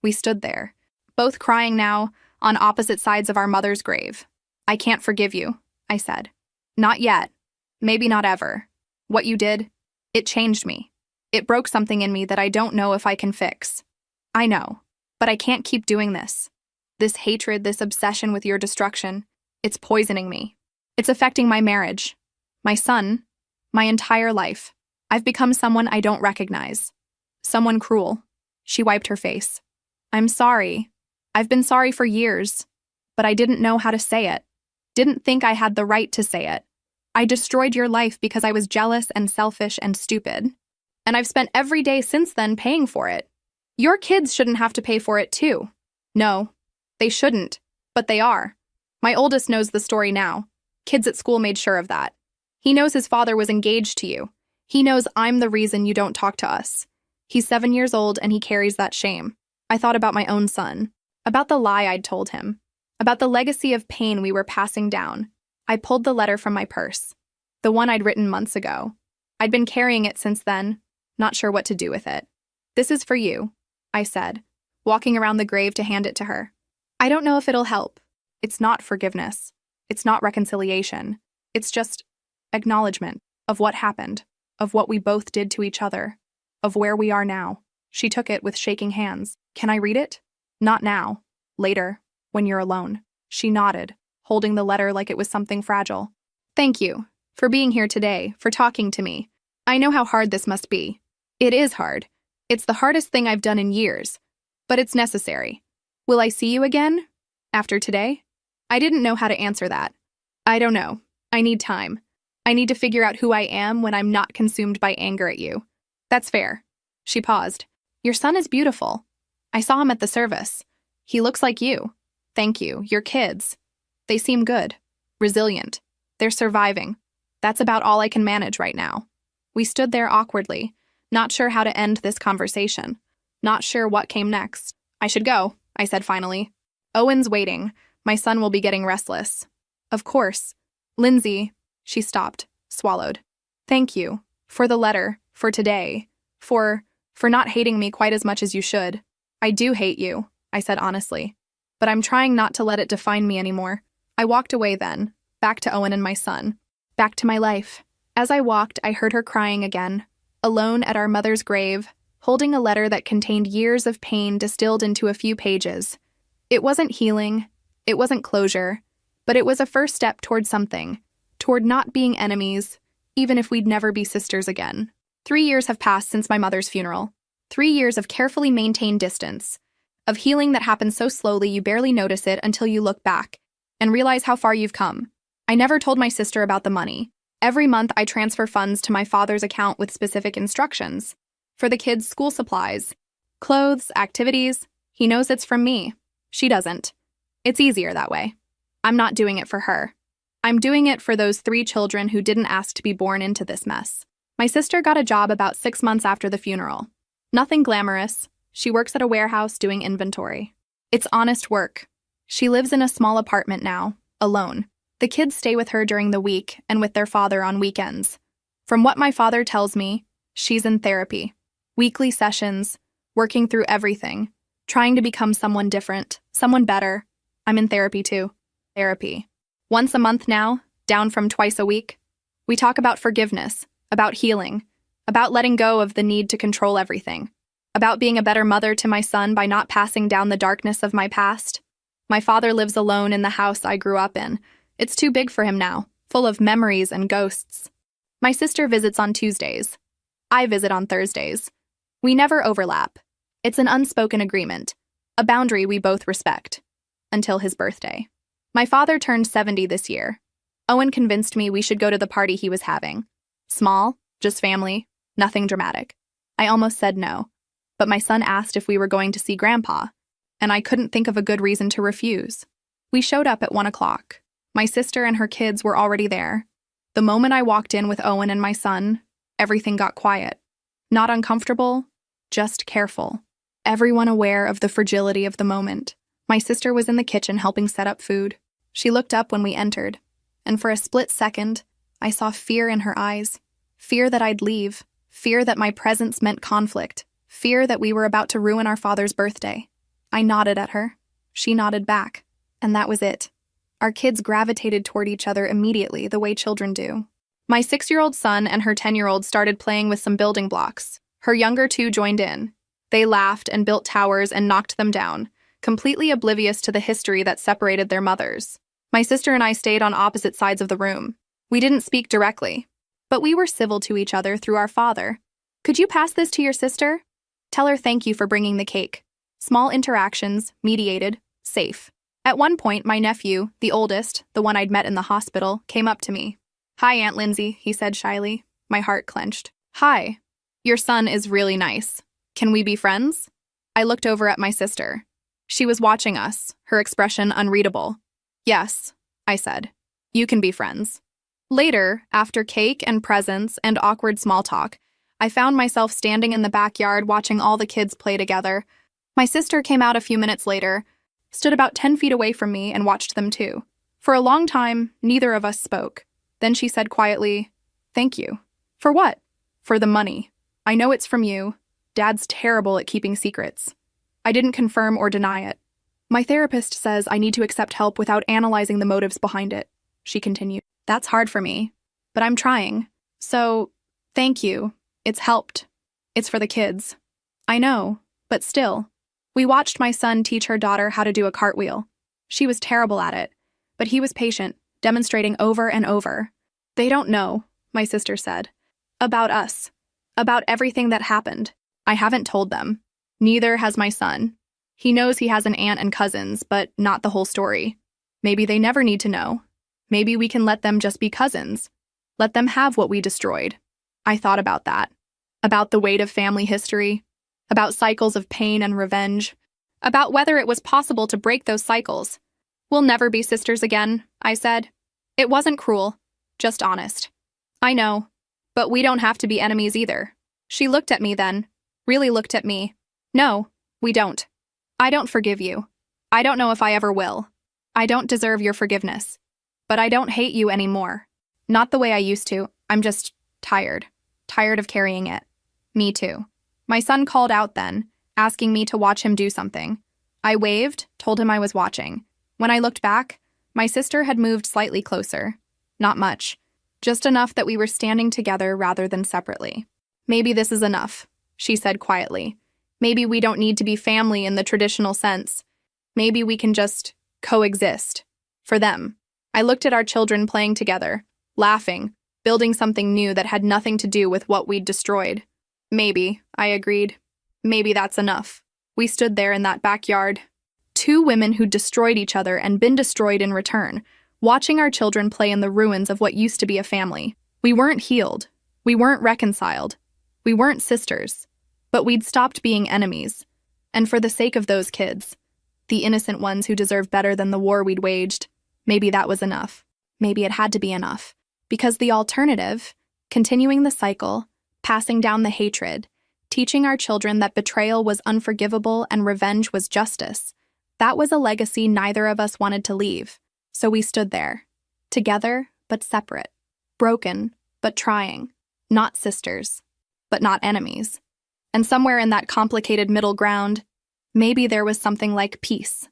S1: We stood there, both crying now, on opposite sides of our mother's grave. "I can't forgive you," I said. "Not yet. Maybe not ever. What you did, it changed me. It broke something in me that I don't know if I can fix. I know, but I can't keep doing this. This hatred, this obsession with your destruction, it's poisoning me. It's affecting my marriage, my son, my entire life. I've become someone I don't recognize. Someone cruel. She wiped her face. I'm sorry. I've been sorry for years, but I didn't know how to say it. Didn't think I had the right to say it. I destroyed your life because I was jealous and selfish and stupid. And I've spent every day since then paying for it. Your kids shouldn't have to pay for it too. No, they shouldn't, but they are. My oldest knows the story now. Kids at school made sure of that. He knows his father was engaged to you. He knows I'm the reason you don't talk to us. He's 7 years old and he carries that shame. I thought about my own son, about the lie I'd told him, about the legacy of pain we were passing down. I pulled the letter from my purse, the one I'd written months ago. I'd been carrying it since then, not sure what to do with it. This is for you, I said, walking around the grave to hand it to her. I don't know if it'll help. It's not forgiveness. It's not reconciliation. It's just acknowledgement of what happened, of what we both did to each other, of where we are now. She took it with shaking hands. Can I read it? Not now. Later, when you're alone. She nodded, holding the letter like it was something fragile. Thank you for being here today, for talking to me. I know how hard this must be. It is hard. It's the hardest thing I've done in years, but it's necessary. Will I see you again? After today? I didn't know how to answer that. I don't know. I need time. I need to figure out who I am when I'm not consumed by anger at you. That's fair. She paused. Your son is beautiful. I saw him at the service. He looks like you. Thank you. Your kids. They seem good. Resilient. They're surviving. That's about all I can manage right now. We stood there awkwardly, not sure how to end this conversation. Not sure what came next. I should go, I said finally. Owen's waiting. My son will be getting restless. Of course. Lindsay. She stopped, swallowed. Thank you. For the letter. For today. For not hating me quite as much as you should. I do hate you, I said honestly. But I'm trying not to let it define me anymore. I walked away then, back to Owen and my son. Back to my life. As I walked, I heard her crying again, alone at our mother's grave, holding a letter that contained years of pain distilled into a few pages. It wasn't healing, it wasn't closure, but it was a first step toward something, toward not being enemies, even if we'd never be sisters again. 3 years have passed since my mother's funeral. 3 years of carefully maintained distance, of healing that happens so slowly you barely notice it until you look back and realize how far you've come. I never told my sister about the money. Every month I transfer funds to my father's account with specific instructions. For the kids' school supplies, clothes, activities. He knows it's from me. She doesn't. It's easier that way. I'm not doing it for her. I'm doing it for those 3 children who didn't ask to be born into this mess. My sister got a job about 6 months after the funeral. Nothing glamorous. She works at a warehouse doing inventory. It's honest work. She lives in a small apartment now, alone. The kids stay with her during the week and with their father on weekends. From what my father tells me, she's in therapy. Weekly sessions, working through everything, trying to become someone different, someone better. I'm in therapy too. Therapy. Once a month now, down from twice a week. We talk about forgiveness, about healing, about letting go of the need to control everything, about being a better mother to my son by not passing down the darkness of my past. My father lives alone in the house I grew up in. It's too big for him now, full of memories and ghosts. My sister visits on Tuesdays. I visit on Thursdays. We never overlap. It's an unspoken agreement, a boundary we both respect. Until his birthday. My father turned 70 this year. Owen convinced me we should go to the party he was having. Small, just family, nothing dramatic. I almost said no, but my son asked if we were going to see Grandpa, and I couldn't think of a good reason to refuse. We showed up at 1 o'clock. My sister and her kids were already there. The moment I walked in with Owen and my son, everything got quiet. Not uncomfortable, just careful. Everyone aware of the fragility of the moment. My sister was in the kitchen helping set up food. She looked up when we entered, and for a split second, I saw fear in her eyes. Fear that I'd leave. Fear that my presence meant conflict. Fear that we were about to ruin our father's birthday. I nodded at her. She nodded back. And that was it. Our kids gravitated toward each other immediately, the way children do. My 6-year-old son and her 10-year-old started playing with some building blocks. Her younger two joined in. They laughed and built towers and knocked them down, completely oblivious to the history that separated their mothers. My sister and I stayed on opposite sides of the room. We didn't speak directly, but we were civil to each other through our father. Could you pass this to your sister? Tell her thank you for bringing the cake. Small interactions, mediated, safe. At one point, my nephew, the oldest, the one I'd met in the hospital, came up to me. "Hi, Aunt Lindsay," he said shyly. My heart clenched. "Hi. Your son is really nice. Can we be friends?" I looked over at my sister. She was watching us, her expression unreadable. "Yes," I said. "You can be friends." Later, after cake and presents and awkward small talk, I found myself standing in the backyard watching all the kids play together. My sister came out a few minutes later, stood about 10 feet away from me, and watched them too. For a long time, neither of us spoke. Then she said quietly, "Thank you." "For what?" "For the money. I know it's from you. Dad's terrible at keeping secrets." I didn't confirm or deny it. "My therapist says I need to accept help without analyzing the motives behind it," she continued. "That's hard for me, but I'm trying. So, thank you. It's helped. It's for the kids." "I know, but still." We watched my son teach her daughter how to do a cartwheel. She was terrible at it, but he was patient, demonstrating over and over. "They don't know," my sister said. "About us. About everything that happened. I haven't told them. Neither has my son. He knows he has an aunt and cousins, but not the whole story. Maybe they never need to know. Maybe we can let them just be cousins. Let them have what we destroyed." I thought about that. About the weight of family history. About cycles of pain and revenge. About whether it was possible to break those cycles. "We'll never be sisters again," I said. It wasn't cruel, just honest. "I know, but we don't have to be enemies either." She looked at me then, really looked at me. "No, we don't. I don't forgive you. I don't know if I ever will. I don't deserve your forgiveness. But I don't hate you anymore. Not the way I used to. I'm just tired. Tired of carrying it." "Me too." My son called out then, asking me to watch him do something. I waved, told him I was watching. When I looked back, my sister had moved slightly closer. Not much. Just enough that we were standing together rather than separately. "Maybe this is enough," she said quietly. "Maybe we don't need to be family in the traditional sense. Maybe we can just coexist. For them." I looked at our children playing together, laughing, building something new that had nothing to do with what we'd destroyed. "Maybe," I agreed. "Maybe that's enough." We stood there in that backyard. Two women who'd destroyed each other and been destroyed in return, watching our children play in the ruins of what used to be a family. We weren't healed. We weren't reconciled. We weren't sisters. But we'd stopped being enemies. And for the sake of those kids, the innocent ones who deserve better than the war we'd waged, maybe that was enough. Maybe it had to be enough. Because the alternative, continuing the cycle, passing down the hatred, teaching our children that betrayal was unforgivable and revenge was justice, that was a legacy neither of us wanted to leave. So we stood there, together but separate, broken but trying, not sisters, but not enemies. And somewhere in that complicated middle ground, maybe there was something like peace.